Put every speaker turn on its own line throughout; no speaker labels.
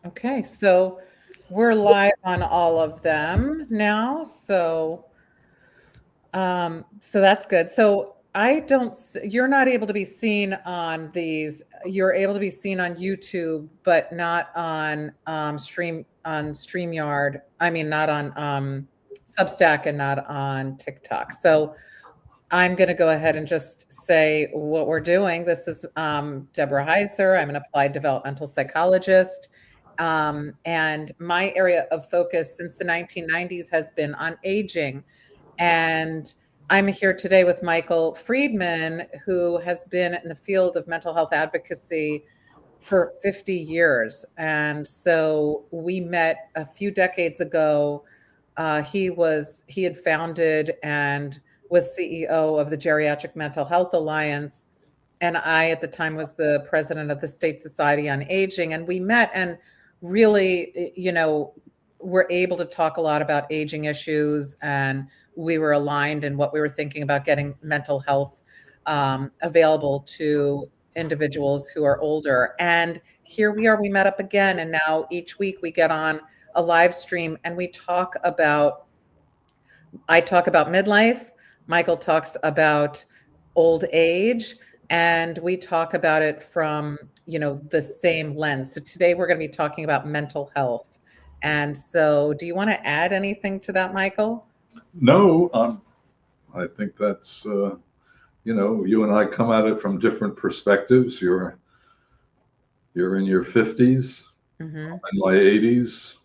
Okay, so we're live on all of them now. So that's good. So I don't, you're not able to be seen on these. You're able to be seen on YouTube, but not on on StreamYard. I mean, not on Substack and not on TikTok. So I'm going to go ahead and just say what we're doing. This is Deborah Heiser. I'm an applied developmental psychologist. And my area of focus since the 1990s has been on aging. And I'm here today with Michael Friedman, who has been in the field of mental health advocacy for 50 years. And so we met a few decades ago. He had founded and was CEO of the Geriatric Mental Health Alliance, and I at the time was the president of the State Society on Aging. And we met and really, were able to talk a lot about aging issues, and we were aligned in what we were thinking about getting mental health available to individuals who are older. And here we are, we met up again. And now each week we get on a live stream and I talk about midlife, Michael talks about old age, and we talk about it from, the same lens. So today we're going to be talking about mental health. And so do you want to add anything to that, Michael?
No, I think that's you and I come at it from different perspectives. You're in your 50s,
Mm-hmm.
in my 80s,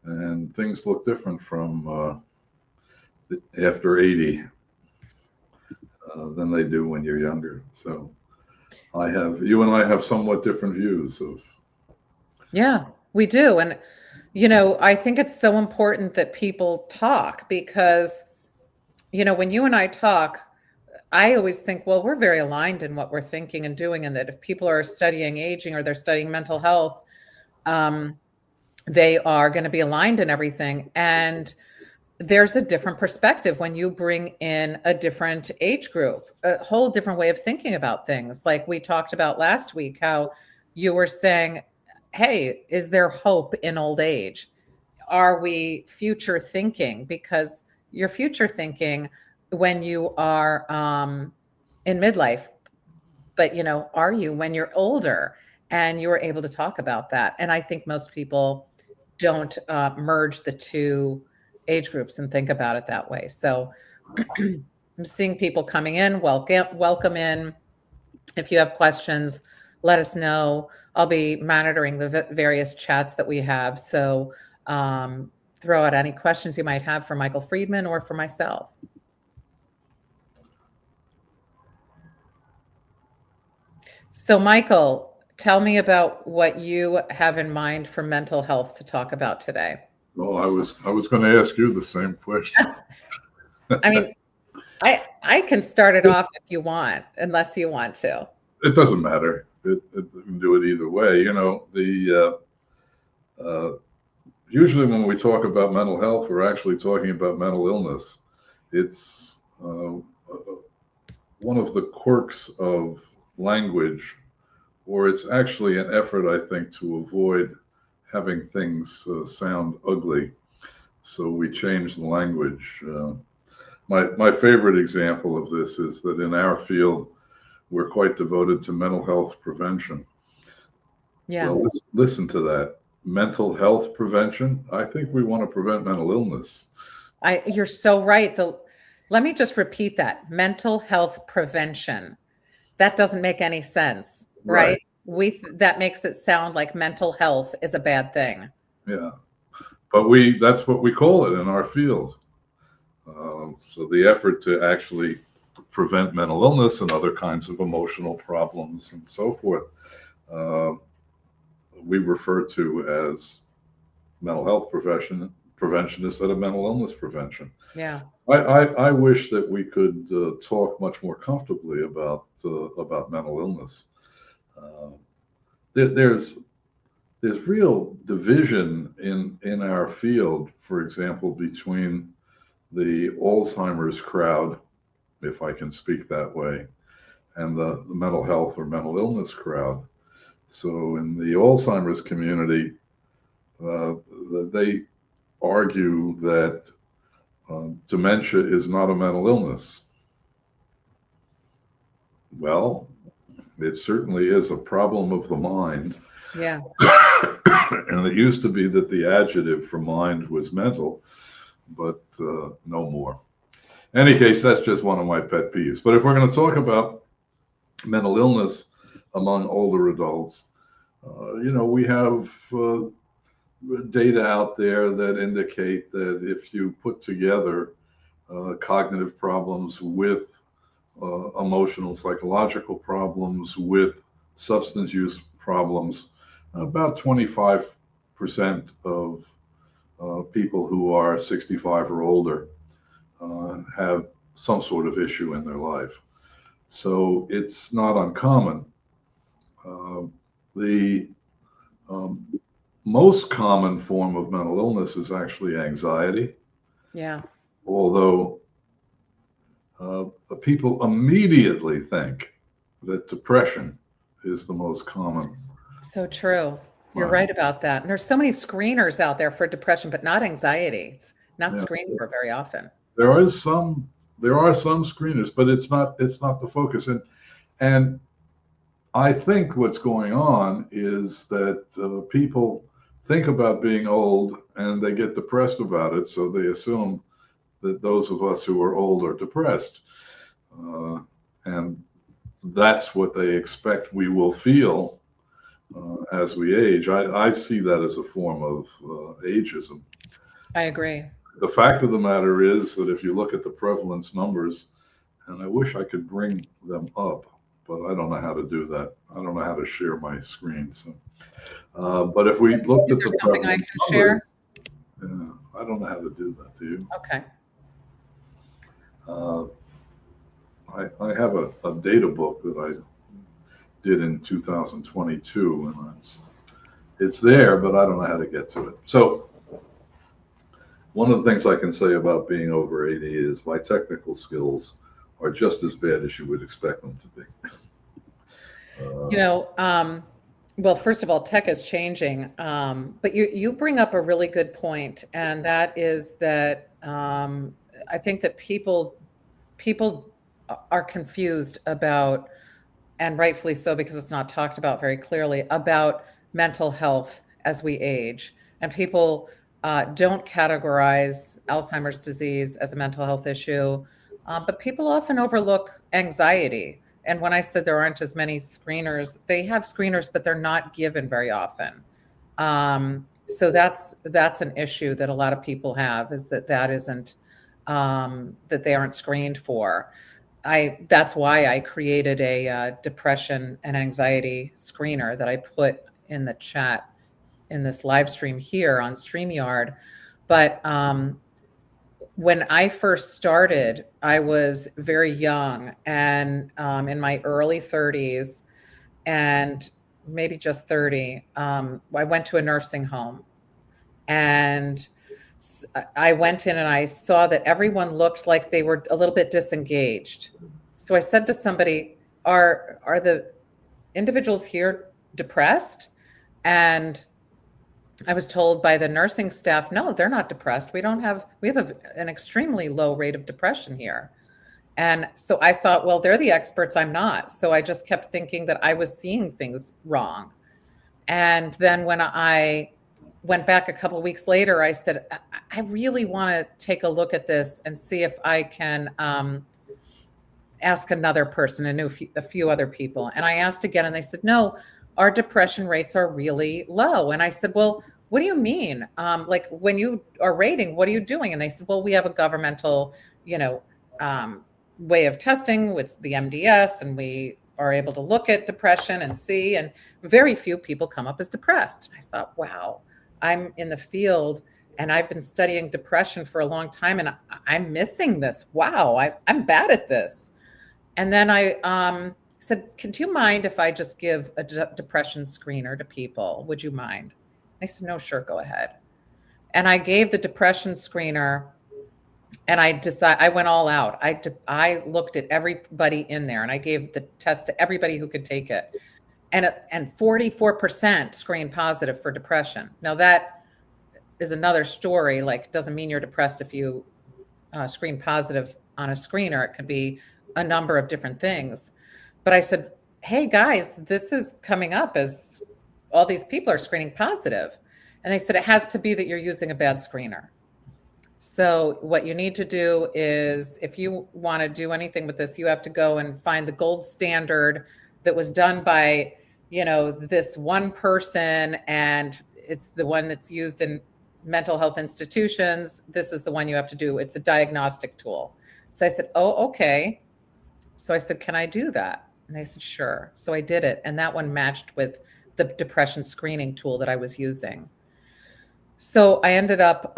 and things look different from after 80 than they do when you're younger. So you and I have somewhat different views of.
Yeah, we do. And, I think it's so important that people talk because, when you and I talk, I always think, well, we're very aligned in what we're thinking and doing, and that if people are studying aging or they're studying mental health, um, they are going to be aligned in everything. And there's a different perspective when you bring in a different age group, a whole different way of thinking about things. Like we talked about last week, how you were saying, hey, is there hope in old age? Are we future thinking? Because you're future thinking when you are in midlife, but are you when you're older? And you were able to talk about that. And I think most people don't merge the two age groups and think about it that way. So I'm seeing people coming in. Welcome in. If you have questions, let us know. I'll be monitoring the various chats that we have. So throw out any questions you might have for Michael Friedman or for myself. So, Michael, tell me about what you have in mind for mental health to talk about today.
Well, I was going to ask you the same question.
I mean, I can start it off if you want, unless you want to.
It doesn't matter. We can do it either way. Usually when we talk about mental health, we're actually talking about mental illness. It's one of the quirks of language, or it's actually an effort, I think, to avoid having things sound ugly. So we change the language. My favorite example of this is that in our field, we're quite devoted to mental health prevention.
Yeah.
Well, listen to that. Mental health prevention. I think we want to prevent mental illness.
You're so right. Let me just repeat that. Mental health prevention. That doesn't make any sense, right? That makes it sound like mental health is a bad thing.
Yeah. But that's what we call it in our field. So the effort to actually prevent mental illness and other kinds of emotional problems and so forth, we refer to as mental health prevention instead of mental illness prevention.
Yeah.
I wish that we could talk much more comfortably about mental illness. There's real division in our field, for example, between the Alzheimer's crowd, if I can speak that way, and the mental health or mental illness crowd. So in the Alzheimer's community, they argue that dementia is not a mental illness. Well, it certainly is a problem of the mind.
Yeah.
And it used to be that the adjective for mind was mental, but no more. In any case, that's just one of my pet peeves. But if we're going to talk about mental illness among older adults, we have data out there that indicate that if you put together cognitive problems with emotional, psychological problems, with substance use problems, about 25% of people who are 65 or older have some sort of issue in their life. So it's not uncommon. The most common form of mental illness is actually anxiety.
Yeah.
Although people immediately think that depression is the most common.
So true. You're right about that. And there's so many screeners out there for depression, but not anxiety. It's not screened for very often.
There are some screeners, but it's not the focus. And I think what's going on is that people think about being old and they get depressed about it, so they assume that those of us who are old are depressed, and that's what they expect we will feel as we age. I see that as a form of ageism.
I agree.
The fact of the matter is that if you look at the prevalence numbers, and I wish I could bring them up, but I don't know how to do that. I don't know how to share my screen. So, but if we looked at the
something I can share?
numbers, I don't know how to do that. Do you?
Okay.
I have a data book that I did in 2022, and it's there, but I don't know how to get to it. So one of the things I can say about being over 80 is my technical skills are just as bad as you would expect them to be.
Well, first of all, tech is changing, but you bring up a really good point, and that is that I think that people are confused about, and rightfully so, because it's not talked about very clearly, about mental health as we age, and people don't categorize Alzheimer's disease as a mental health issue, but people often overlook anxiety. And when I said there aren't as many screeners, they have screeners, but they're not given very often. So that's an issue that a lot of people have, is that isn't that they aren't screened for. That's why I created a depression and anxiety screener that I put in the chat in this live stream here on StreamYard. But when I first started, I was very young and in my early 30s, and maybe just 30. I went to a nursing home, and I went in and I saw that everyone looked like they were a little bit disengaged. So I said to somebody, are the individuals here depressed? And I was told by the nursing staff, no, they're not depressed. We have an extremely low rate of depression here. And so I thought, well, they're the experts, I'm not. So I just kept thinking that I was seeing things wrong. And then when I went back a couple of weeks later, I said, I really want to take a look at this and see if I can ask another person, a few other people. And I asked again, and they said, no, our depression rates are really low. And I said, well, what do you mean? Like, when you are rating, what are you doing? And they said, well, we have a governmental, way of testing with the MDS, and we are able to look at depression and see, and very few people come up as depressed. And I thought, wow, I'm in the field and I've been studying depression for a long time, and I'm missing this. Wow, I'm bad at this. And then I said, do you mind if I just give a depression screener to people? Would you mind? I said, no, sure, go ahead. And I gave the depression screener, and I went all out. I looked at everybody in there, and I gave the test to everybody who could take it. and 44% screen positive for depression. Now that is another story. Like, it doesn't mean you're depressed if you screen positive on a screener. It could be a number of different things. But I said, hey guys, this is coming up as all these people are screening positive. And they said, it has to be that you're using a bad screener. So what you need to do is, if you want to do anything with this, you have to go and find the gold standard that was done by, this one person, and it's the one that's used in mental health institutions. This is the one you have to do. It's a diagnostic tool. So I said, oh, okay. So I said, can I do that? And they said, sure. So I did it. And that one matched with the depression screening tool that I was using. So I ended up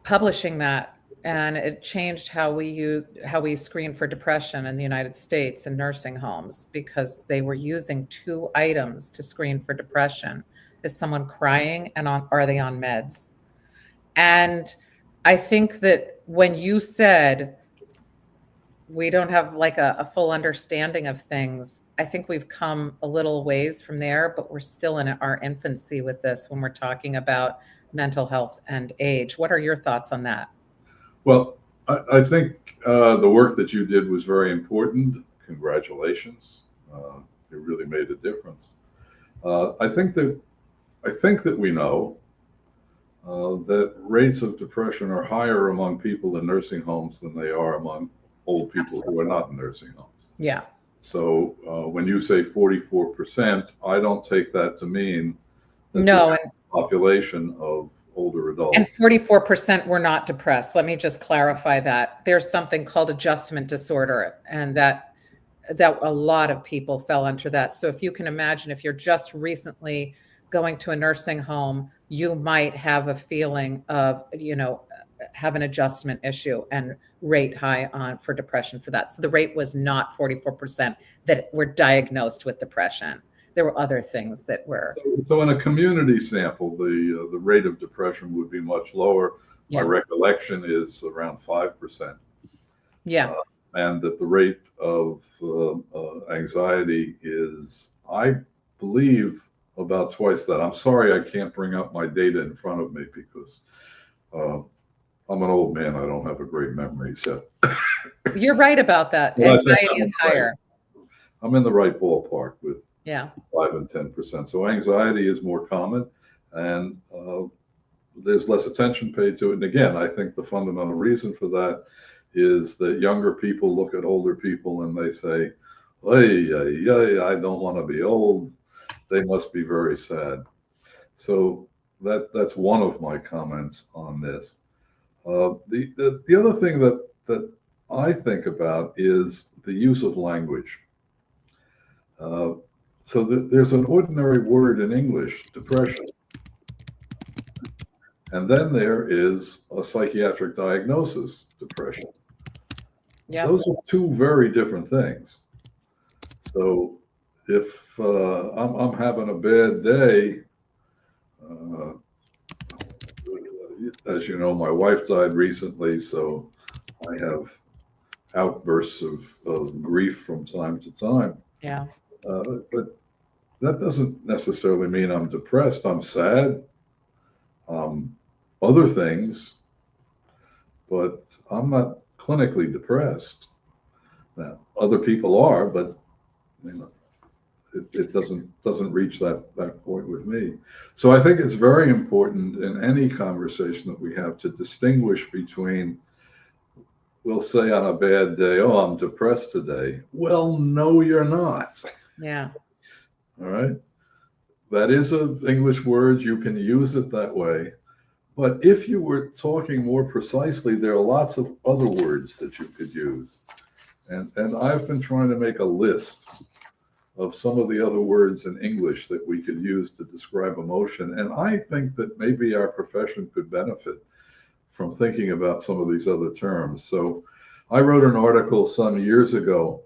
publishing that, and it changed how we screen for depression in the United States in nursing homes, because they were using 2 items to screen for depression. Is someone crying, and are they on meds? And I think that when you said we don't have like a full understanding of things, I think we've come a little ways from there, but we're still in our infancy with this when we're talking about mental health and age. What are your thoughts on that?
Well, I think the work that you did was very important. Congratulations. It really made a difference. I think that we know that rates of depression are higher among people in nursing homes than they are among old people who are not in nursing homes.
Yeah.
So when you say 44%, I don't take that to mean that
no,
the population of older adults.
And 44% were not depressed. Let me just clarify that. There's something called adjustment disorder, and that a lot of people fell under that. So if you can imagine, if you're just recently going to a nursing home, you might have a feeling of, have an adjustment issue and rate high on for depression for that. So the rate was not 44% that were diagnosed with depression. There were other things that were.
So in a community sample, the rate of depression would be much lower.
Yeah.
My recollection is around 5%.
Yeah.
And that the rate of anxiety is, I believe, about twice that. I'm sorry I can't bring up my data in front of me because I'm an old man. I don't have a great memory. So
you're right about that. Anxiety is higher.
I'm in the right ballpark with
5
and 10%. So anxiety is more common, and there's less attention paid to it. And again, I think the fundamental reason for that is that younger people look at older people and they say, hey, I don't want to be old. They must be very sad. So that's one of my comments on this. The other thing that I think about is the use of language. So there's an ordinary word in English, depression. And then there is a psychiatric diagnosis, depression.
Yeah.
Those are 2 very different things. So if I'm having a bad day, as you know, my wife died recently, so I have outbursts of grief from time to time.
Yeah.
But that doesn't necessarily mean I'm depressed. I'm sad. Other things, but I'm not clinically depressed. Now, other people are, but it doesn't reach that point with me. So I think it's very important in any conversation that we have to distinguish between, we'll say on a bad day, oh, I'm depressed today. Well, no, you're not.
Yeah.
All right. That is an English word. You can use it that way. But if you were talking more precisely, there are lots of other words that you could use. And I've been trying to make a list of some of the other words in English that we could use to describe emotion. And I think that maybe our profession could benefit from thinking about some of these other terms. So I wrote an article some years ago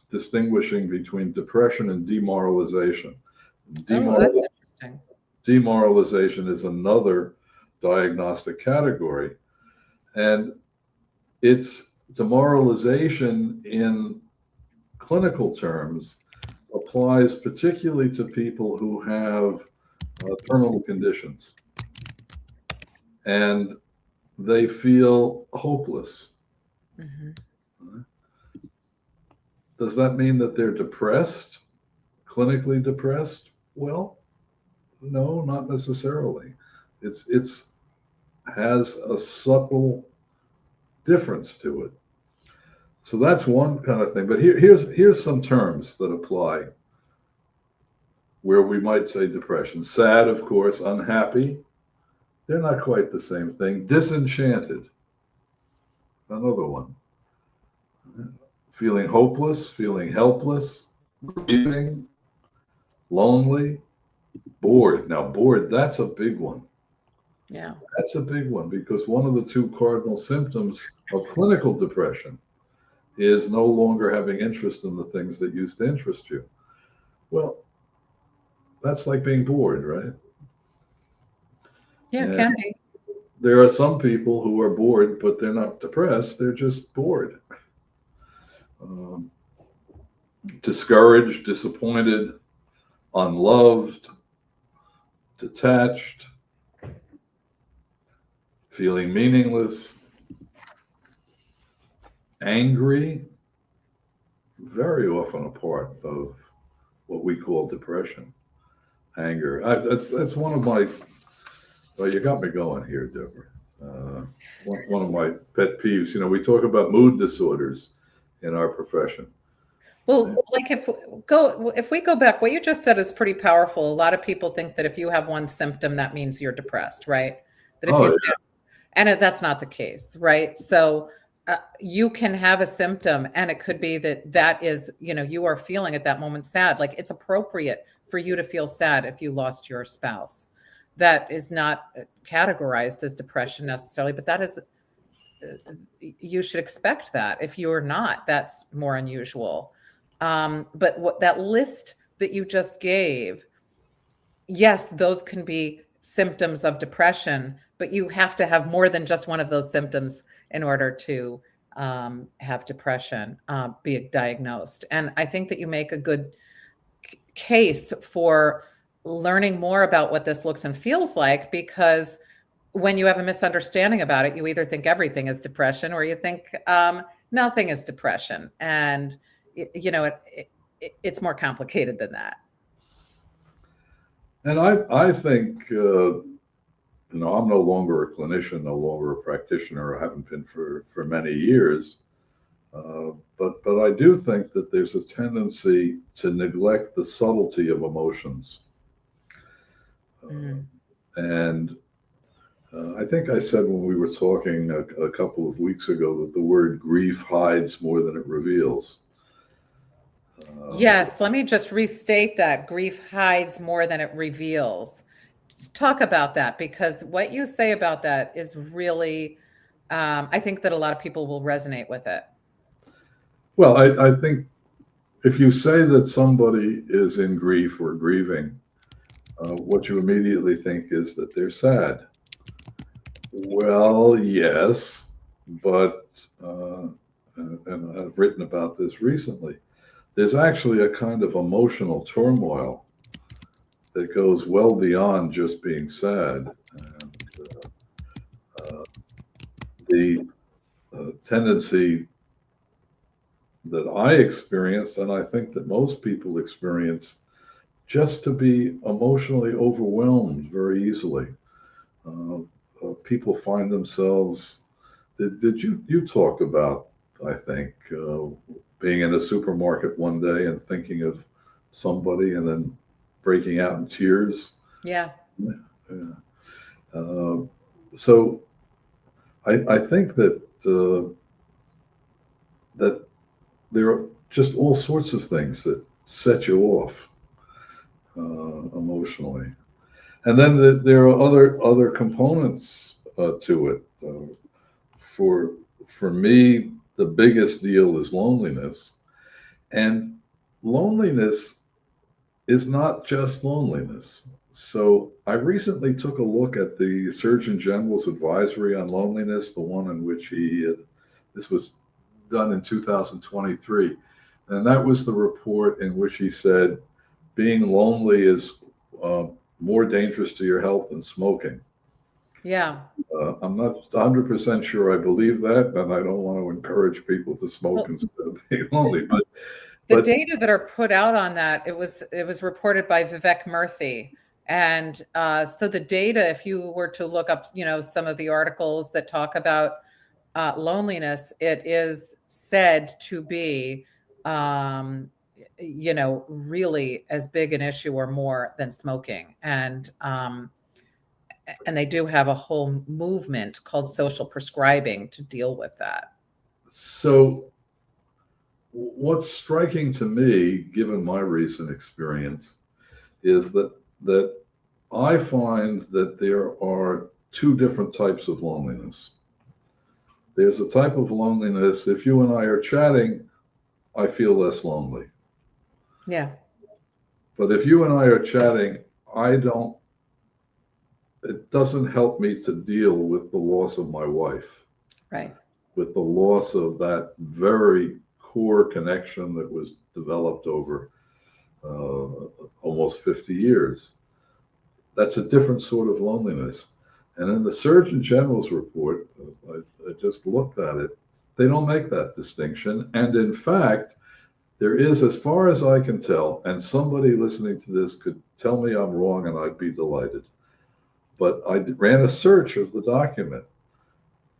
distinguishing between depression and demoralization.
Oh, that's interesting.
Demoralization is another diagnostic category. And it's demoralization in clinical terms applies particularly to people who have terminal conditions and they feel hopeless.
Mhm.
Does that mean that they're depressed, clinically depressed? Well, no, not necessarily. It's has a subtle difference to it. So that's one kind of thing. But here's some terms that apply where we might say depression. Sad, of course, unhappy. They're not quite the same thing. Disenchanted, another one. Feeling hopeless, feeling helpless, grieving, lonely, bored. Now, bored, that's a big one.
Yeah.
That's a big one because one of the two cardinal symptoms of clinical depression is no longer having interest in the things that used to interest you. Well, that's like being bored, right?
Yeah, it
And
can be.
there are some people who are bored, but they're not depressed. They're just bored. Um, Discouraged, disappointed, unloved, detached, feeling meaningless, angry, very often a part of what we call depression. Anger. That's one of my. Well, you got me going here, Deborah. One of my pet peeves. You know, we talk about mood disorders in our profession.
Well, like if we go back, what you just said is pretty powerful. A lot of people think that if you have one symptom, that means you're depressed, right? That if
Oh,
you say,
yeah.
and that's not the case, right? So you can have a symptom, and it could be that is, you are feeling at that moment sad. Like it's appropriate for you to feel sad if you lost your spouse. That is not categorized as depression necessarily, but that is you should expect that. If you're not, that's more unusual. But what that list that you just gave, yes, those can be symptoms of depression, but you have to have more than just one of those symptoms in order to have depression be diagnosed. And I think that you make a good case for learning more about what this looks and feels like, because when you have a misunderstanding about it, you either think everything is depression or you think nothing is depression. And, it's more complicated than that.
And I think I'm no longer a clinician, no longer a practitioner. I haven't been for many years. But I do think that there's a tendency to neglect the subtlety of emotions.
Mm.
And I think I said when we were talking a couple of weeks ago that the word grief hides more than it reveals.
Yes, let me just restate that. Grief hides more than it reveals. Just talk about that, because what you say about that is really, I think that a lot of people will resonate with it.
Well, I think if you say that somebody is in grief or grieving, what you immediately think is that they're sad. Well, yes, but, and I've written about this recently, there's actually a kind of emotional turmoil that goes well beyond just being sad. And the tendency that I experienced, and I think that most people experience, just to be emotionally overwhelmed very easily. Uh, People find themselves. Did you talk about? I think being in a supermarket one day and thinking of somebody and then breaking out in tears.
Yeah.
Yeah. So I think that there are just all sorts of things that set you off emotionally. And then there are other components to it. For for me, the biggest deal is loneliness, and loneliness is not just loneliness. So I recently took a look at the Surgeon General's advisory on loneliness, the one in which this was done in 2023. And that was the report in which he said being lonely is uh, more dangerous to your health than smoking.
Yeah.
I'm not 100% sure I believe that, and I don't want to encourage people to smoke
Well,
instead of being lonely.
the
But
data that are put out on that, it was reported by Vivek Murthy. And so the data, if you were to look up, some of the articles that talk about loneliness, it is said to be, really as big an issue or more than smoking. And they do have a whole movement called social prescribing to deal with that.
so, what's striking to me, given my recent experience, is that I find that there are two different types of loneliness. There's a type of loneliness, if you and I are chatting, I feel less lonely.
Yeah.
But if you and I are chatting, I don't, it doesn't help me to deal with the loss of my wife,
Right.
with the loss of that very core connection that was developed over almost 50 years. That's a different sort of loneliness. And in the Surgeon General's report, I just looked at it, they don't make that distinction. And in fact, there is, as far as I can tell, and somebody listening to this could tell me I'm wrong and I'd be delighted. But I ran a search of the document.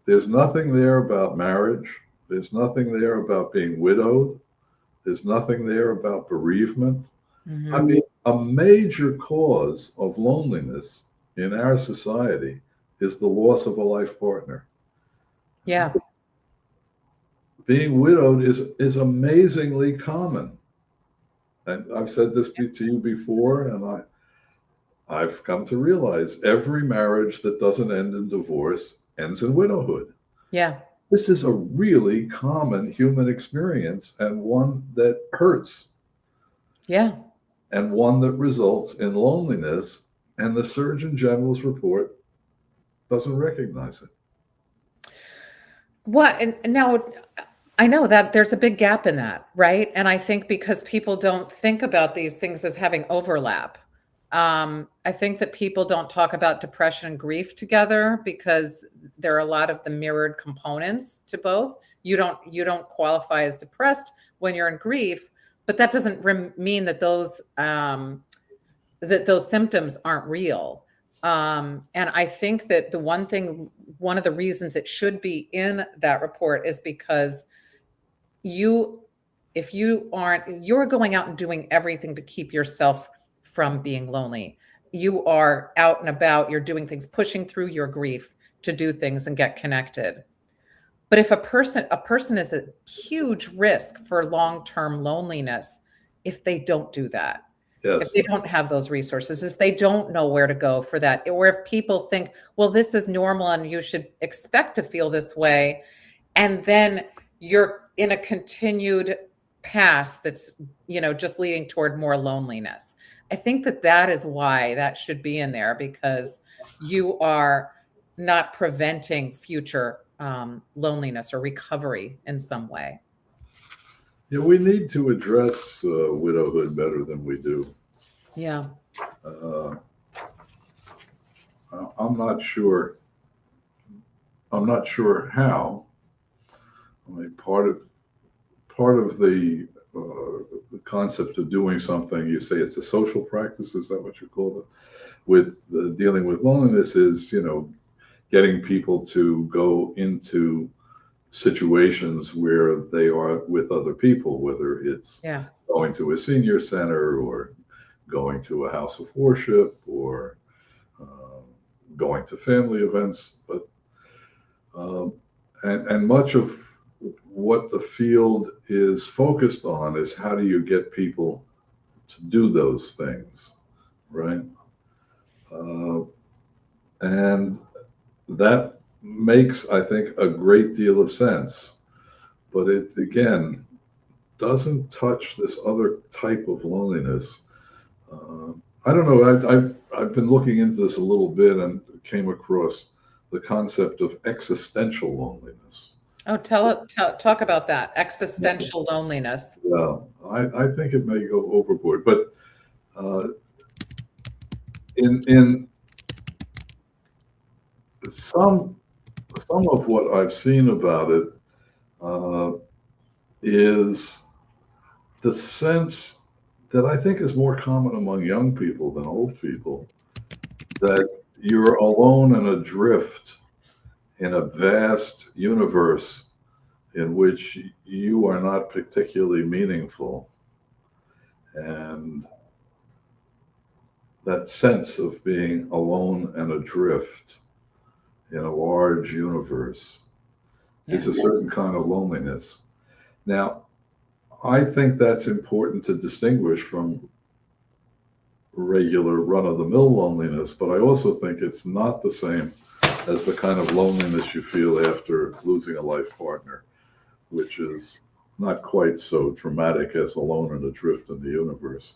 There's nothing there about marriage. There's nothing there about being widowed. There's nothing there about bereavement. I
Hmm.
mean, a major cause of loneliness in our society is the loss of a life partner.
Yeah.
Being widowed is amazingly common. And I've said this to you before, and I've come to realize every marriage that doesn't end in divorce ends in widowhood.
Yeah.
This is a really common human experience and one that hurts
Yeah.
and one that results in loneliness. And the Surgeon General's report doesn't recognize it.
What and now I know that there's a big gap in that, right? And I think because people don't think about these things as having overlap. I think that people don't talk about depression and grief together because there are a lot of the mirrored components to both. You don't qualify as depressed when you're in grief, but that doesn't mean that those symptoms aren't real. And I think that one of the reasons it should be in that report is because you, if you aren't, you're going out and doing everything to keep yourself from being lonely. You are out and about, you're doing things, pushing through your grief to do things and get connected. But if a person is a huge risk for long-term loneliness if they don't do that, if
Yes.
they don't have those resources, if they don't know where to go for that, or if people think, well, this is normal and you should expect to feel this way, and then you're in a continued path that's, just leading toward more loneliness. I think that is why that should be in there, because you are not preventing future loneliness or recovery in some way.
Yeah, we need to address widowhood better than we do.
Yeah.
Uh, I'm not sure. I'm not sure how. I mean, part of the concept of doing something, you say it's a social practice. Is that what you call it? With dealing with loneliness, is getting people to go into situations where they are with other people, whether it's
Yeah.
going to a senior center or going to a house of worship or uh, going to family events. But um, and much of what the field is focused on is how do you get people to do those things, right? Uh, and that makes, I think, a great deal of sense. But it, again, doesn't touch this other type of loneliness. Uh, I don't know. I've been looking into this a little bit and came across the concept of existential loneliness.
Oh, talk about that existential loneliness.
Well, I think it may go overboard, but uh, in some some of what I've seen about it uh, is the sense that I think is more common among young people than old people, that you're alone and adrift in a vast universe in which you are not particularly meaningful. And that sense of being alone and adrift in a large universe is
Yeah.
a certain kind of loneliness. Now, I think that's important to distinguish from regular run of the mill loneliness, but I also think it's not the same as the kind of loneliness you feel after losing a life partner, which is not quite so dramatic as alone and adrift in the universe.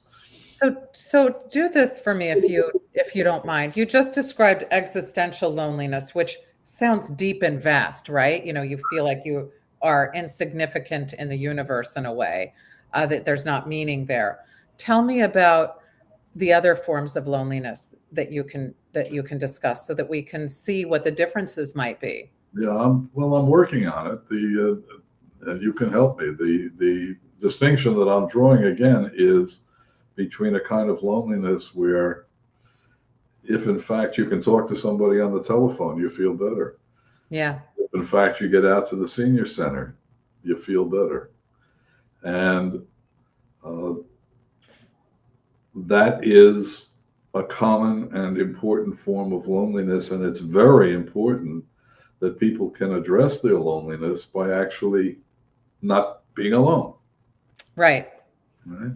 So do this for me if you don't mind. You just described existential loneliness, which sounds deep and vast, right? You feel like you are insignificant in the universe in a way, that there's not meaning there. Tell me about the other forms of loneliness that you can discuss so that we can see what the differences might be.
Yeah, I'm working on it. And you can help me. The distinction that I'm drawing again is between a kind of loneliness where, if in fact you can talk to somebody on the telephone, you feel better.
Yeah.
If in fact you get out to the senior center, you feel better. And uh, that is a common and important form of loneliness. And it's very important that people can address their loneliness by actually not being alone.
Right.
Right?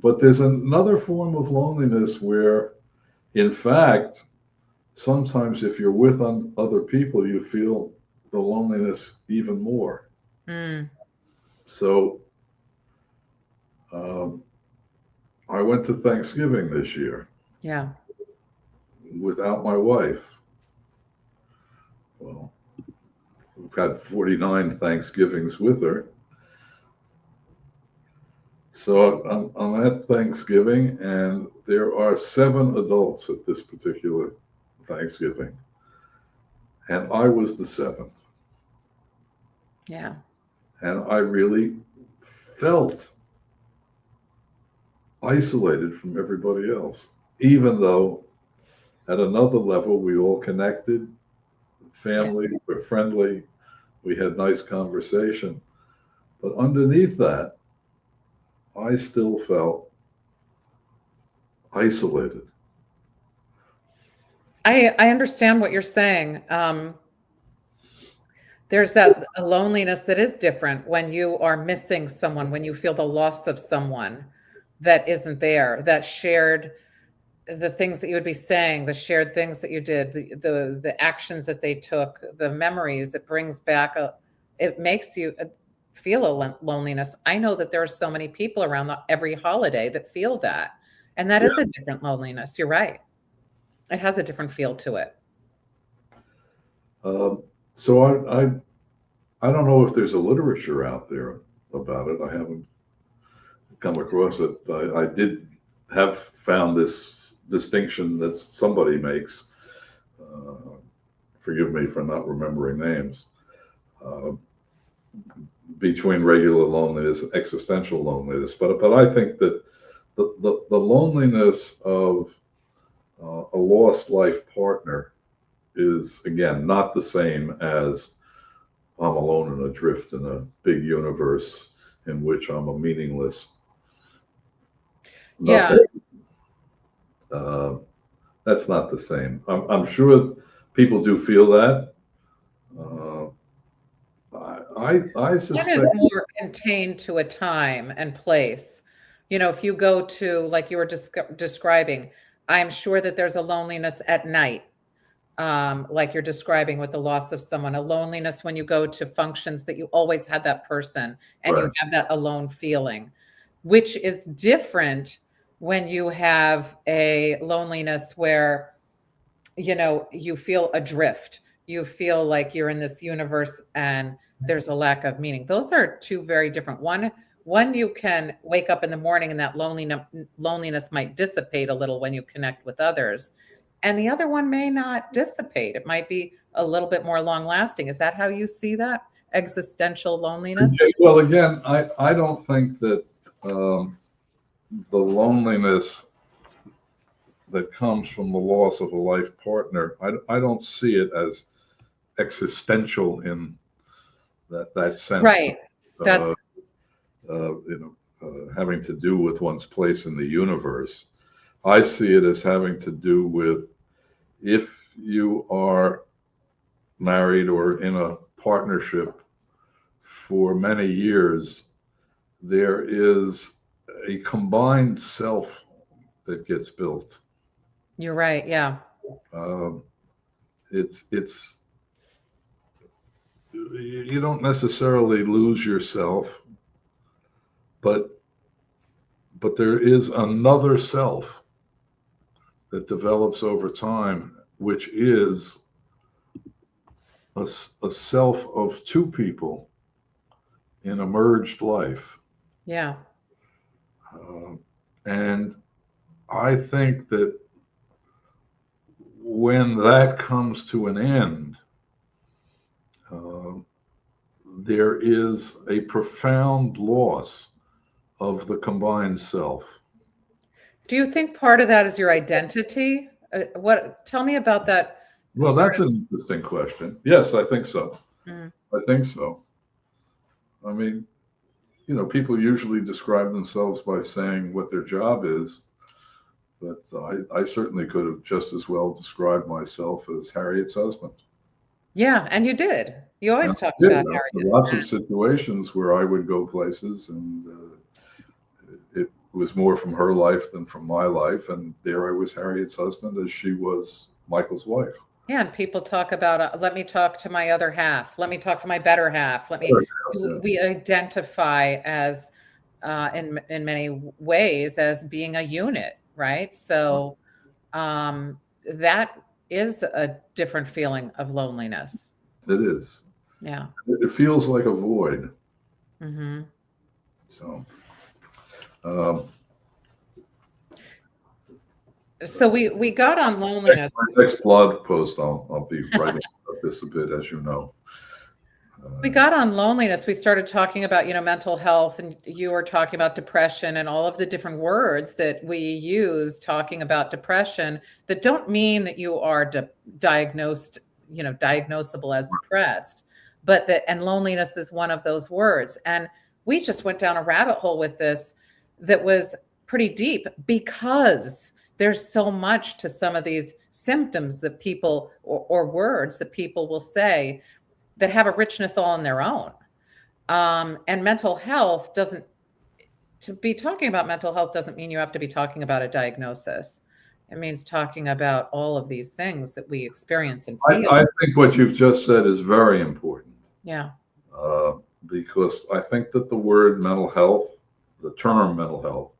But there's another form of loneliness where, in fact, sometimes if you're with other people, you feel the loneliness even more.
Mm,
So um, I went to Thanksgiving this year
yeah.
without my wife. Well, we've had 49 Thanksgivings with her. So I'm at Thanksgiving, and there are 7 adults at this particular Thanksgiving, and I was the seventh.
Yeah.
And I really felt isolated from everybody else, even though at another level we all connected,
Yeah.
family, we're friendly, we had nice conversation. But underneath that, I still felt isolated.
I understand what you're saying. There's that a loneliness that is different when you are missing someone, when you feel the loss of someone that isn't there, that shared the things that you would be saying, the shared things that you did, the actions that they took, the memories. It brings back it makes you feel a loneliness. I know that there are so many people around every holiday that feel that, and that is
Yeah.
a different loneliness. You're right. It has a different feel to it.
Um, so I don't know if there's a literature out there about it. I haven't come across it. I did have found this distinction that somebody makes. Uh, Forgive me for not remembering names. Uh, Between regular loneliness and existential loneliness, but I think that the loneliness of a lost life partner is again not the same as I'm alone and adrift in a big universe in which I'm a meaningless
Yeah.
nothing. Uh, that's not the same. I'm sure people do feel that. Uh, I
That is
suspect.
more contained to a time and place. If you go to, like you were describing, I'm sure that there's a loneliness at night, like you're describing with the loss of someone, a loneliness when you go to functions that you always had that person and you
Right.
have that alone feeling, which is different when you have a loneliness where you feel adrift. you feel like you're in this universe and there's a lack of meaning. Those are two very different. One you can wake up in the morning and that loneliness might dissipate a little when you connect with others. And the other one may not dissipate. It might be a little bit more long lasting. Is that how you see that? Existential loneliness?
Well, again, I don't think that the loneliness that comes from the loss of a life partner, I don't see it as existential in that sense.
Right. That's
having to do with one's place in the universe. I see it as having to do with, if you are married or in a partnership for many years, there is a combined self that gets built.
You're right. Yeah.
It's you don't necessarily lose yourself, but there is another self that develops over time, which is a self of two people in a merged life.
Yeah.
And I think that when that comes to an end, there is a profound loss of the combined self.
Do you think part of that is your identity? Tell me about that.
Well, that's an interesting question. Yes, I think so.
Mm.
I think so. I mean, people usually describe themselves by saying what their job is, but I certainly could have just as well described myself as Harriet's husband.
Yeah, and you did. You always talked about Harriet.
Lots of situations where I would go places and it was more from her life than from my life, and there I was Harriet's husband as she was Michael's wife.
Yeah, and people talk about, let me talk to my other half. Let me talk to my better half. We identify as, in many ways, as being a unit, right? So that is a different feeling of loneliness.
It is.
Yeah.
It feels like a void.
Mm-hmm.
So.
So we got on loneliness.
My next blog post, I'll be writing about this a bit, as you know.
We got on loneliness. We started talking about, mental health, and you were talking about depression and all of the different words that we use talking about depression that don't mean that you are diagnosed, diagnosable as depressed, but and loneliness is one of those words. And we just went down a rabbit hole with this that was pretty deep, because there's so much to some of these symptoms that people or words that people will say that have a richness all on their own. And mental health to be talking about mental health doesn't mean you have to be talking about a diagnosis. It means talking about all of these things that we experience and feel.
I think what you've just said is very important.
Yeah.
Because I think that the word mental health, the term mental health,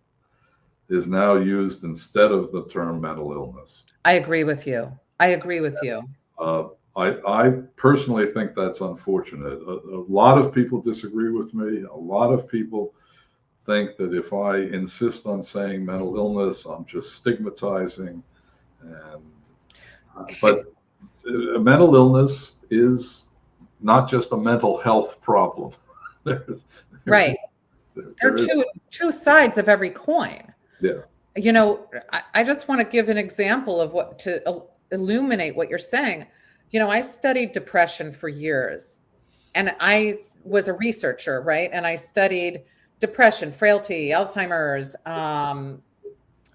is now used instead of the term mental illness.
I agree with you.
I personally think that's unfortunate. A lot of people disagree with me. A lot of people think that if I insist on saying mental illness, I'm just stigmatizing. But mental illness is not just a mental health problem.
Right. There are two sides of every coin.
Yeah.
I just want to give an example of what to illuminate what you're saying. I studied depression for years, and I was a researcher, right? And I studied depression, frailty, Alzheimer's,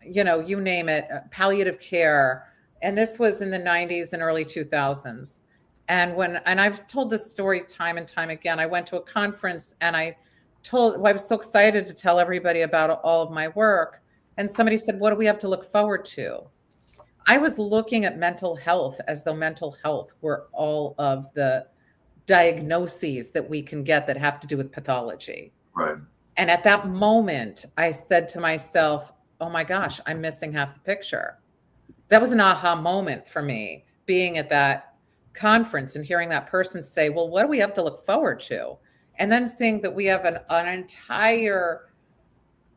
you name it, palliative care. And this was in the 90s and early 2000s. And I've told this story time and time again. I went to a conference and I was so excited to tell everybody about all of my work. And somebody said, what do we have to look forward to? I was looking at mental health as though mental health were all of the diagnoses that we can get that have to do with pathology.
Right.
And at that moment, I said to myself, oh my gosh, I'm missing half the picture. That was an aha moment for me, being at that conference and hearing that person say, well, what do we have to look forward to? And then seeing that we have an entire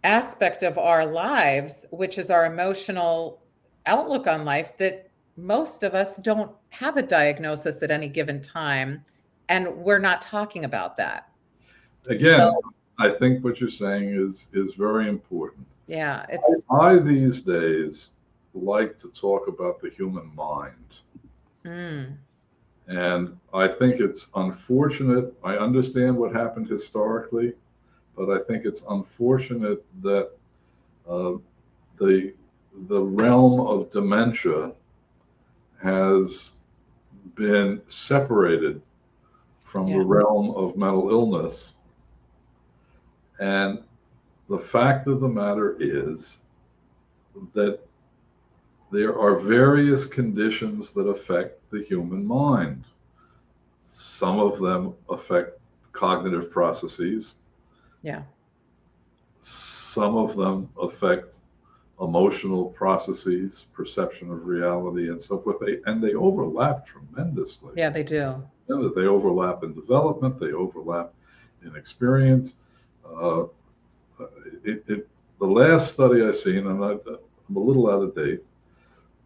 aspect of our lives, which is our emotional outlook on life, that most of us don't have a diagnosis at any given time. And we're not talking about that.
Again,
So,
I think what you're saying is very important.
yeah, it's,
I these days like to talk about the human mind.
mm,
And I think it's unfortunate. I understand what happened historically, but I think it's unfortunate that uh, the the realm of dementia has been separated from the
yeah,
realm of mental illness. And the fact of the matter is that there are various conditions that affect the human mind. Some of them affect cognitive processes.
yeah,
Some of them affect emotional processes, perception of reality, and so forth. They overlap tremendously.
yeah, they do.
They overlap in development. They overlap in experience. Uh, the last study I seen, I'm a little out of date,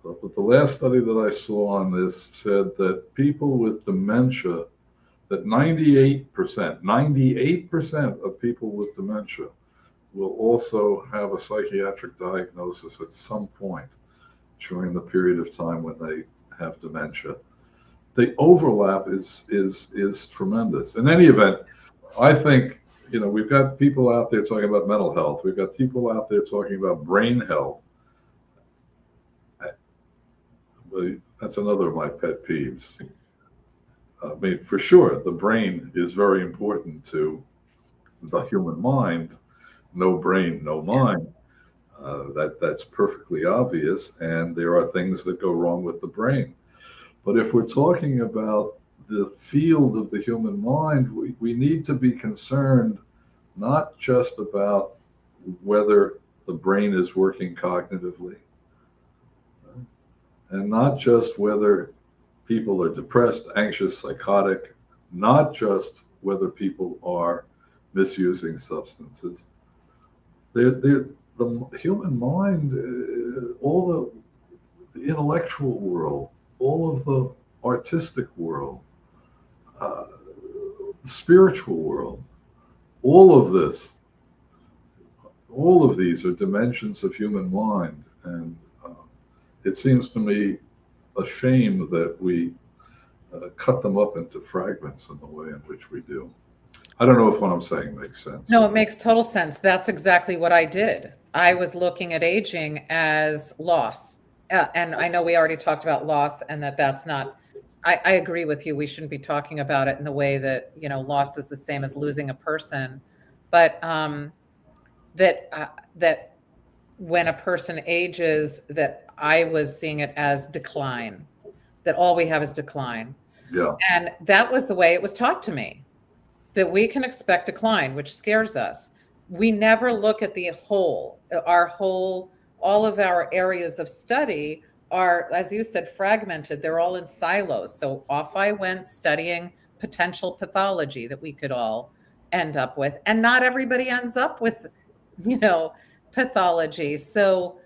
but the last study that I saw on this said that people with dementia, that 98% of people with dementia will also have a psychiatric diagnosis at some point during the period of time when they have dementia. The overlap is tremendous. In any event, I think, we've got people out there talking about mental health. We've got people out there talking about brain health. That's another of my pet peeves. I mean, for sure, the brain is very important to the human mind. No brain, no mind. That's perfectly obvious, and there are things that go wrong with the brain. But if we're talking about the field of the human mind, we need to be concerned not just about whether the brain is working cognitively, and not just whether people are depressed, anxious, psychotic, not just whether people are misusing substances. The human mind, all the intellectual world, all of the artistic world, uh, the spiritual world, all of this, all of these are dimensions of human mind. And it seems to me a shame that we cut them up into fragments in the way in which we do. I don't know if what I'm saying makes sense.
No, it makes total sense. That's exactly what I did. I was looking at aging as loss. And I know we already talked about loss and that's not, I agree with you. We shouldn't be talking about it in the way that, loss is the same as losing a person. But that when a person ages, that I was seeing it as decline, that all we have is decline.
Yeah.
And that was the way it was taught to me, that we can expect decline, which scares us. We never look at the whole, all of our areas of study are, as you said, fragmented. They're all in silos. So off I went studying potential pathology that we could all end up with. And not everybody ends up with, pathology. So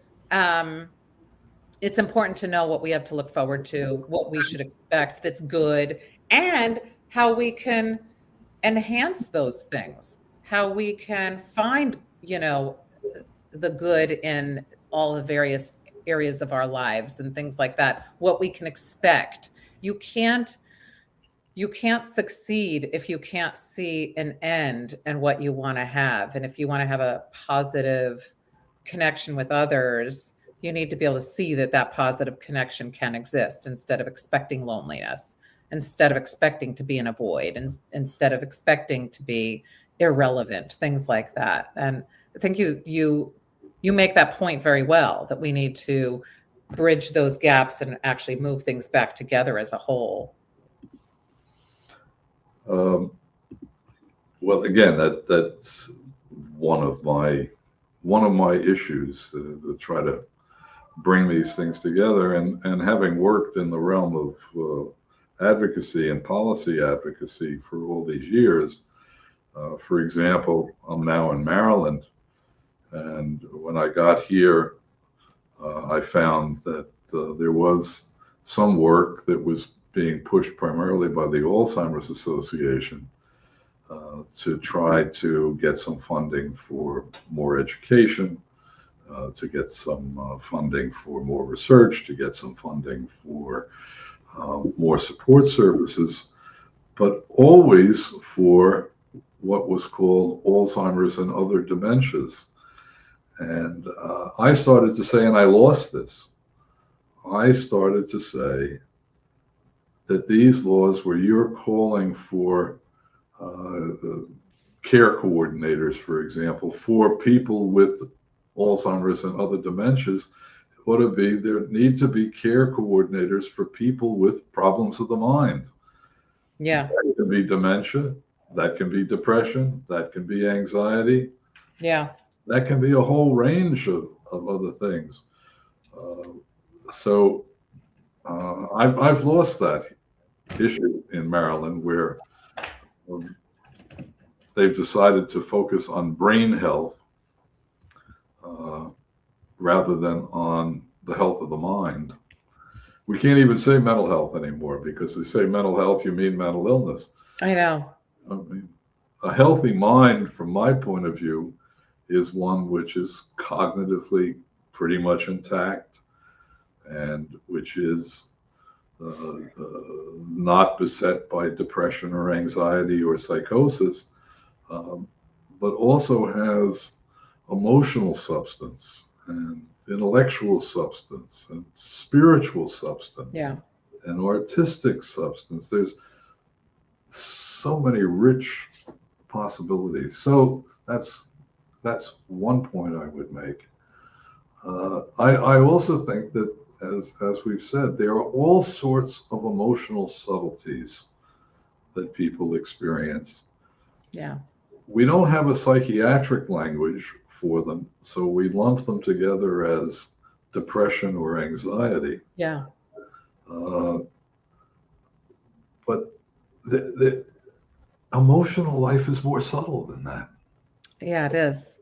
it's important to know what we have to look forward to, what we should expect that's good, and how we can enhance those things, how we can find, the good in all the various areas of our lives and things like that, what we can expect. You can't succeed if you can't see an end and what you want to have. And if you want to have a positive connection with others, you need to be able to see that positive connection can exist instead of expecting loneliness, instead of expecting to be in a void, and instead of expecting to be irrelevant, things like that. And I think you make that point very well, that we need to bridge those gaps and actually move things back together as a whole.
Well, again, that's one of my issues, to try to bring these things together. And having worked in the realm of advocacy and policy advocacy for all these years. For example, I'm now in Maryland, and when I got here, I found that there was some work that was being pushed primarily by the Alzheimer's Association to try to get some funding for more education, to get some funding for more research, to get some funding for more support services, but always for what was called Alzheimer's and other dementias. And I started to say, and I lost this, I started to say that these laws where you're calling for care coordinators, for example, for people with Alzheimer's and other dementias, ought to be, there need to be care coordinators for people with problems of the mind.
Yeah.
That can be dementia, that can be depression, that can be anxiety.
Yeah.
That can be a whole range of other things. So I've lost that issue in Maryland, where they've decided to focus on brain health rather than on the health of the mind. We can't even say mental health anymore, because they say mental health, you mean mental illness.
I know.
I mean, a healthy mind, from my point of view, is one which is cognitively pretty much intact, and which is not beset by depression or anxiety or psychosis, but also has emotional substance and intellectual substance and spiritual substance,
Yeah.
and artistic substance. There's so many rich possibilities. So that's one point I would make. I also think that, as we've said, there are all sorts of emotional subtleties that people experience.
Yeah.
We don't have a psychiatric language for them, so we lump them together as depression or anxiety.
Yeah.
But the emotional life is more subtle than that.
Yeah, it is.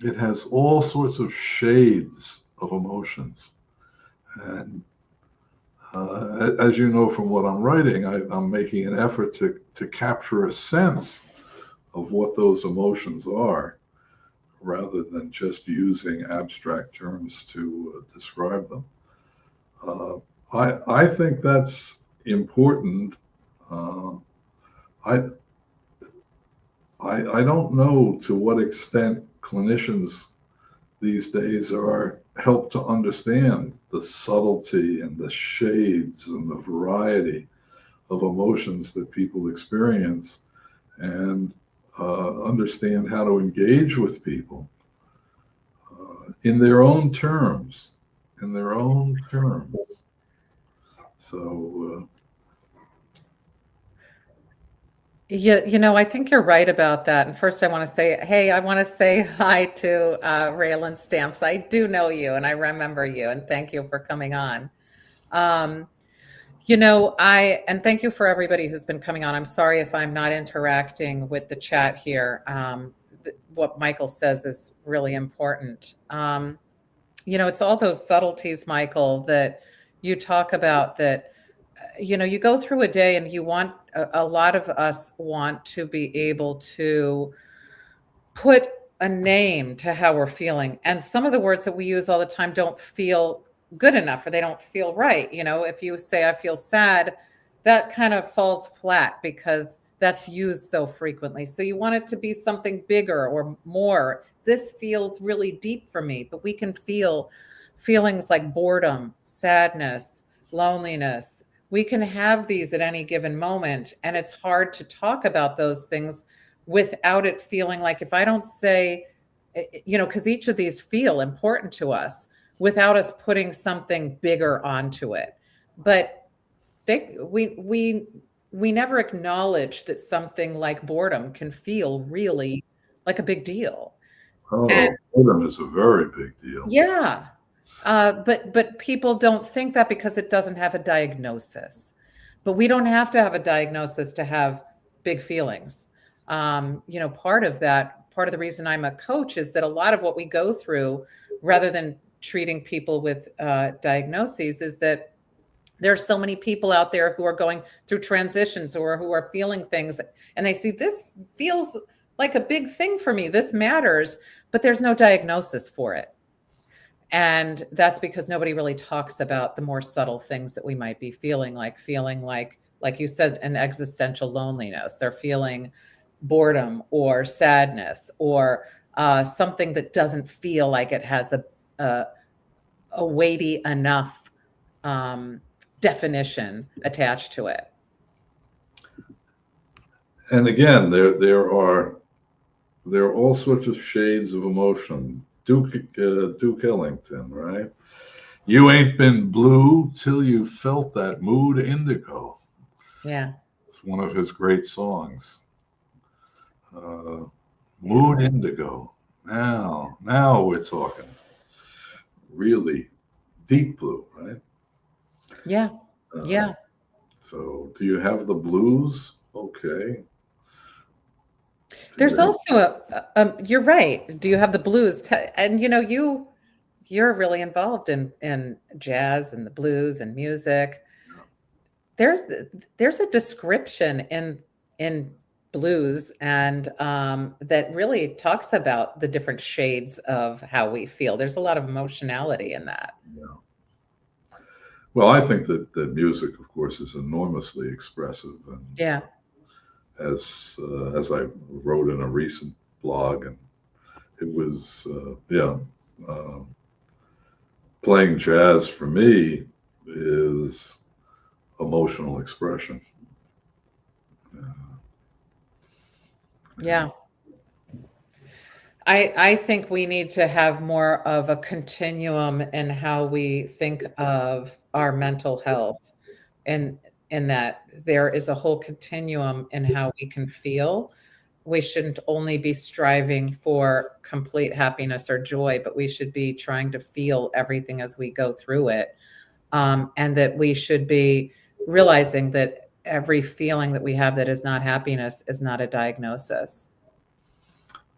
It has all sorts of shades of emotions. And as you know from what I'm writing, I'm making an effort to capture a sense of what those emotions are, rather than just using abstract terms to describe them. I think that's important. I don't know to what extent clinicians these days are helped to understand the subtlety and the shades and the variety of emotions that people experience, and understand how to engage with people in their own terms, So
Yeah, I think you're right about that. And first, I want to say, hey, I want to say hi to Raylan Stamps. I do know you, and I remember you, and thank you for coming on. And thank you for everybody who's been coming on. I'm sorry if I'm not interacting with the chat here. What Michael says is really important. It's all those subtleties, Michael, that you talk about, that you go through a day, and a lot of us want to be able to put a name to how we're feeling. And some of the words that we use all the time don't feel good enough, or they don't feel right. If you say, I feel sad, that kind of falls flat because that's used so frequently. So you want it to be something bigger or more. This feels really deep for me, but we can feel feelings like boredom, sadness, loneliness. We can have these at any given moment, and it's hard to talk about those things without it feeling like, if I don't say, because each of these feel important to us, without us putting something bigger onto it. But we never acknowledge that something like boredom can feel really like a big deal.
boredom is a very big deal.
Yeah. But people don't think that because it doesn't have a diagnosis. but we don't have to have a diagnosis to have big feelings. Part of the reason I'm a coach is that a lot of what we go through, rather than treating people with diagnoses, is that there are so many people out there who are going through transitions or who are feeling things, and they see this feels like a big thing for me. This matters, but there's no diagnosis for it. And that's because nobody really talks about the more subtle things that we might be feeling like you said, an existential loneliness, or feeling boredom or sadness, or something that doesn't feel like it has a weighty enough definition attached to it.
And again, there are all sorts of shades of emotion. Duke Ellington, right? You ain't been blue till you felt that mood indigo.
Yeah.
It's one of his great songs. Mood indigo. Now we're talking really deep blue, right?
Yeah. Yeah.
So do you have the blues? Okay.
There's also you're right. Do you have the blues? And you're really involved in jazz and the blues and music. There's a description in blues, and that really talks about the different shades of how we feel. There's a lot of emotionality in that.
Yeah. Well, I think that music, of course, is enormously expressive, and
Yeah.
as I wrote in a recent blog, and it was playing jazz for me is emotional expression.
Yeah. I think we need to have more of a continuum in how we think of our mental health, and in that there is a whole continuum in how we can feel. We shouldn't only be striving for complete happiness or joy, but we should be trying to feel everything as we go through it. And that we should be realizing that every feeling that we have that is not happiness is not a diagnosis.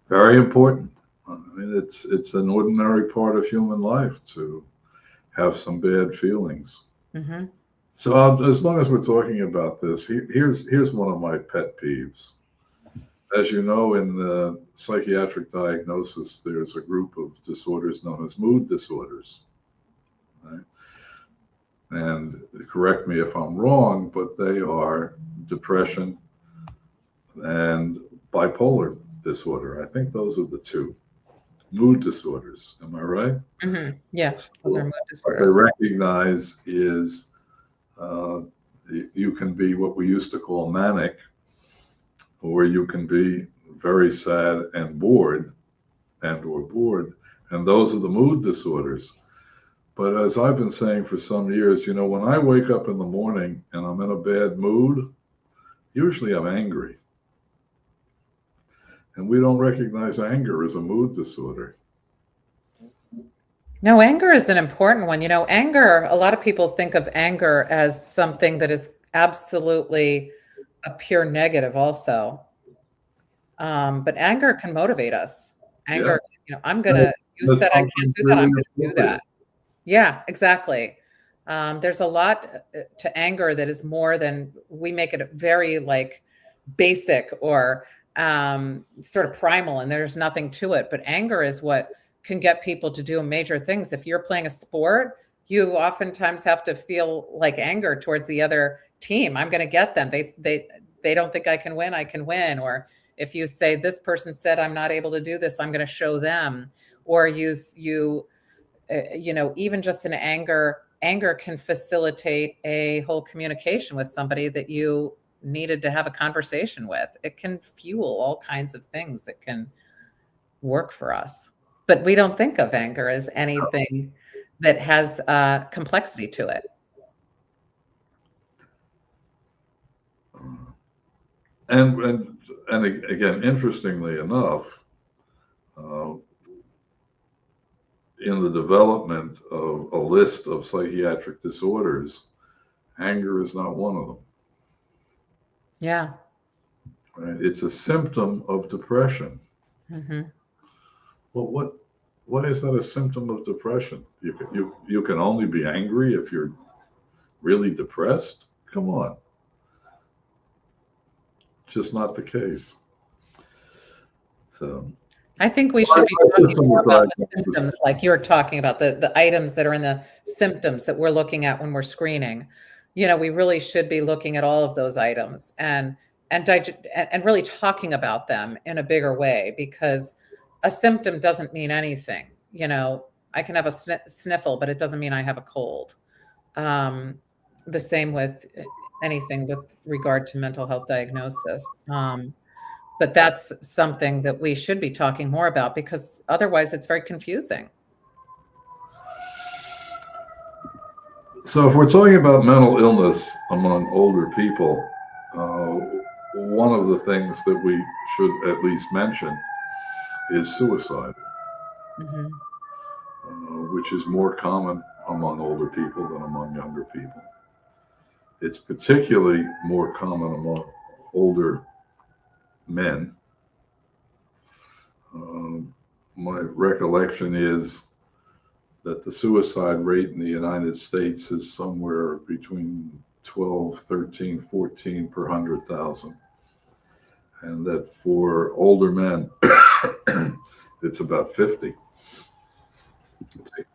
Very important. I mean, it's an ordinary part of human life to have some bad feelings.
Mm-hmm.
So as long as we're talking about this, here's one of my pet peeves. As you know, in the psychiatric diagnosis, there's a group of disorders known as mood disorders. Right? And correct me if I'm wrong, but they are depression and bipolar disorder. I think those are the two mood disorders. Am I right?
Mm-hmm. Yes.
So
Those are mood
what
disorders.
they recognize is you can be what we used to call manic, or you can be very sad and bored, and those are the mood disorders. But as I've been saying for some years, when I wake up in the morning and I'm in a bad mood, usually I'm angry. And we don't recognize anger as a mood disorder.
No, anger is an important one. Anger, a lot of people think of anger as something that is absolutely a pure negative also. But anger can motivate us. Anger, you said I can't do that, I'm going to do that. Yeah, exactly. There's a lot to anger that is more than, we make it very basic or sort of primal, and there's nothing to it. But anger is what can get people to do major things. If you're playing a sport, you oftentimes have to feel like anger towards the other team. I'm going to get them. They don't think I can win. Or if you say, this person said I'm not able to do this, I'm going to show them. Or even just an anger can facilitate a whole communication with somebody that you needed to have a conversation with. It can fuel all kinds of things that can work for us. But we don't think of anger as anything that has complexity to it.
And again, interestingly enough, in the development of a list of psychiatric disorders, anger is not one of them.
Yeah.
Right? It's a symptom of depression.
Hmm.
Well, what is that a symptom of depression? You can only be angry if you're really depressed? Come on. Just not the case. So
I think we should be talking more about the symptoms, like you're talking about the items that are in the symptoms that we're looking at when we're screening. We really should be looking at all of those items and really talking about them in a bigger way, because a symptom doesn't mean anything. I can have a sniffle, but it doesn't mean I have a cold. Um, the same with anything with regard to mental health diagnosis. But that's something that we should be talking more about, because otherwise it's very confusing.
So if we're talking about mental illness among older people, one of the things that we should at least mention is suicide,
Hmm.
which is more common among older people than among younger people. It's particularly more common among older men. My recollection is that the suicide rate in the United States is somewhere between 12, 13, 14 per 100,000. And that for older men, it's about 50.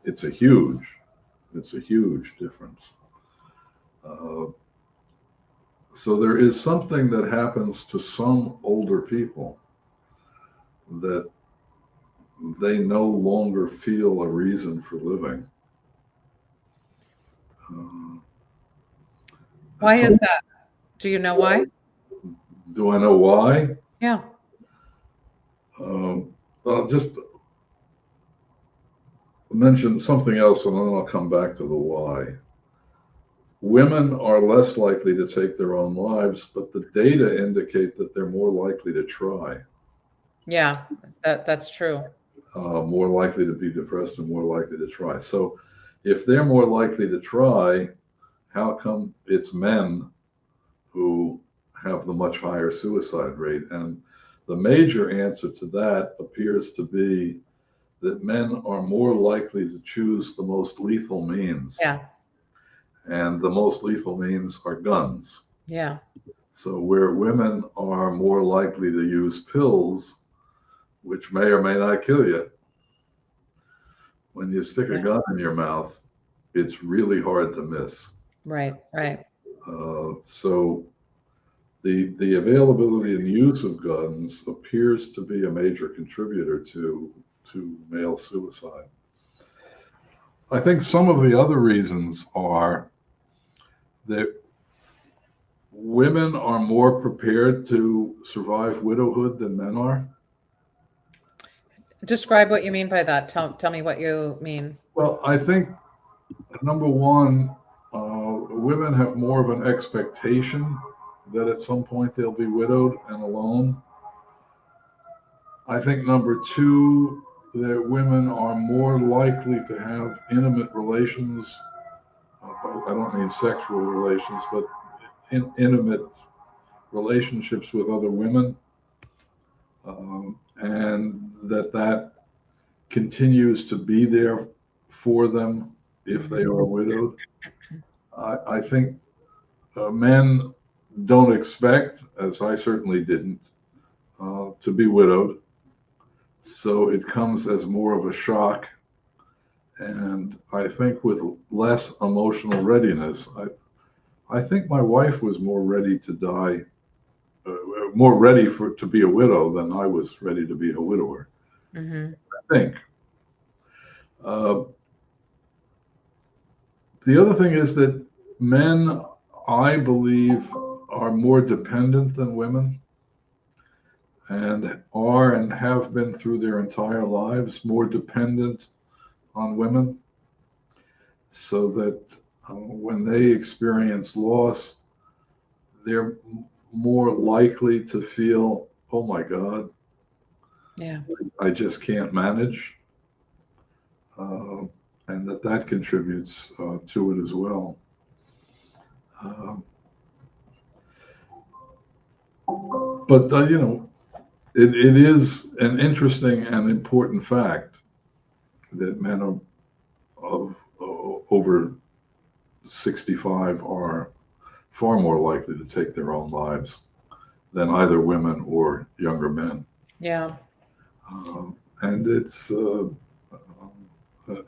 It's a huge difference. Uh, so there is something that happens to some older people that they no longer feel a reason for living.
Why is that? Do you know why?
Do I know why?
Yeah.
I'll just mention something else and then I'll come back to the why. Women are less likely to take their own lives, but the data indicate that they're more likely to try.
Yeah, that's true.
More likely to be depressed and more likely to try. So if they're more likely to try, how come it's men who have the much higher suicide rate? And the major answer to that appears to be that men are more likely to choose the most lethal means.
Yeah.
And the most lethal means are guns.
Yeah.
So where women are more likely to use pills, which may or may not kill you, when you stick a gun in your mouth, it's really hard to miss.
Right.
So the availability and use of guns appears to be a major contributor to male suicide. I think some of the other reasons are that women are more prepared to survive widowhood than men are.
Describe what you mean by that. Tell me what you mean.
Well, I think number one, women have more of an expectation that at some point they'll be widowed and alone. I think number two, that women are more likely to have intimate relations. I don't mean sexual relations, but intimate relationships with other women, and that continues to be there for them if they are widowed. I think men don't expect, as I certainly didn't, to be widowed. So it comes as more of a shock. And I think with less emotional readiness, I think my wife was more ready to die, more ready to be a widow than I was ready to be a widower.
Mm-hmm.
I think. The other thing is that men, I believe, are more dependent than women, and are and have been through their entire lives more dependent on women, so that when they experience loss, they're more likely to feel, oh my God,
Yeah.
I just can't manage. And that contributes to it as well. But it is an interesting and important fact that men of over 65 are far more likely to take their own lives than either women or younger men.
Yeah.
And it's an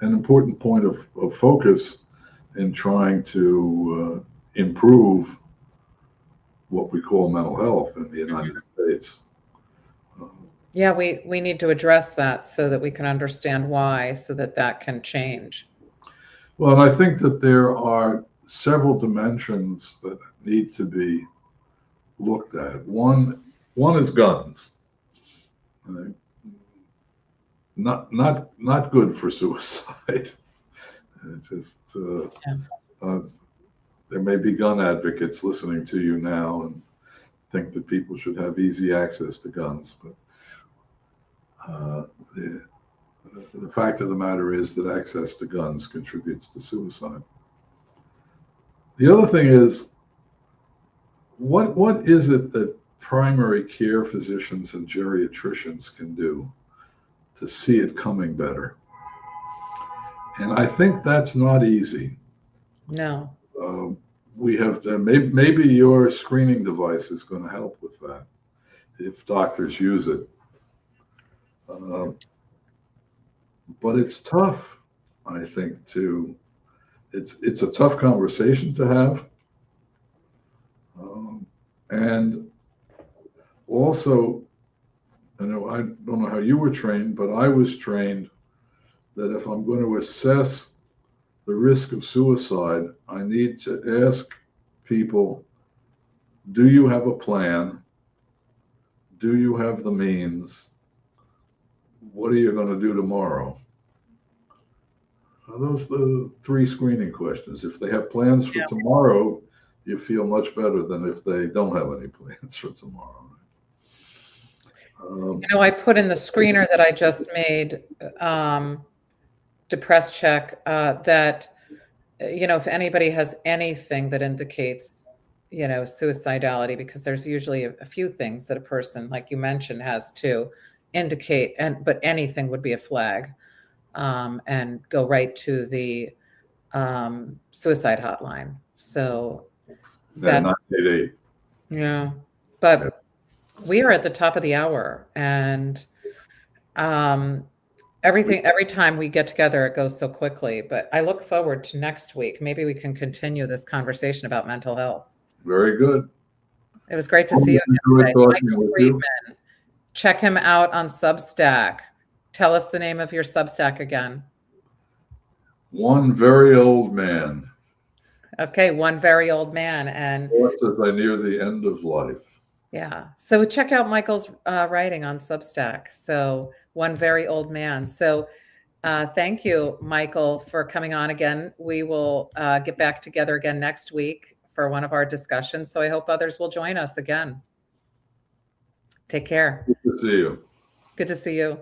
important point of focus in trying to improve what we call mental health in the United States.
Yeah, we need to address that so that we can understand why, so that that can change.
Well, and I think that there are several dimensions that need to be looked at. One is guns. Right? Not good for suicide. It's just there may be gun advocates listening to you now and think that people should have easy access to guns, but the fact of the matter is that access to guns contributes to suicide. The other thing is, what is it that primary care physicians and geriatricians can do to see it coming better? And I think that's not easy.
No.
We have to, maybe your screening device is going to help with that if doctors use it. But it's tough, I think, it's a tough conversation to have. And also, I don't know how you were trained, but I was trained that if I'm going to assess the risk of suicide, I need to ask people, do you have a plan? Do you have the means? What are you going to do tomorrow? Those are the three screening questions. If they have plans for tomorrow, you feel much better than if they don't have any plans for tomorrow.
I put in the screener that I just made, Depress Check, that, if anybody has anything that indicates, suicidality, because there's usually a few things that a person, like you mentioned, has to indicate, but anything would be a flag, and go right to the suicide hotline. So that's
988.
Yeah, but we are at the top of the hour, and every time we get together, it goes so quickly. But I look forward to next week. Maybe we can continue this conversation about mental health.
Very good.
It was great to see you again today. Michael Friedman. Check him out on Substack. Tell us the name of your Substack again.
One Very Old Man.
Okay, One Very Old Man. And
as I near the end of life.
Yeah. So check out Michael's writing on Substack. So One Very Old Man. So thank you, Michael, for coming on again. We will get back together again next week for one of our discussions. So I hope others will join us again. Take care.
Good to see you.
Good to see you.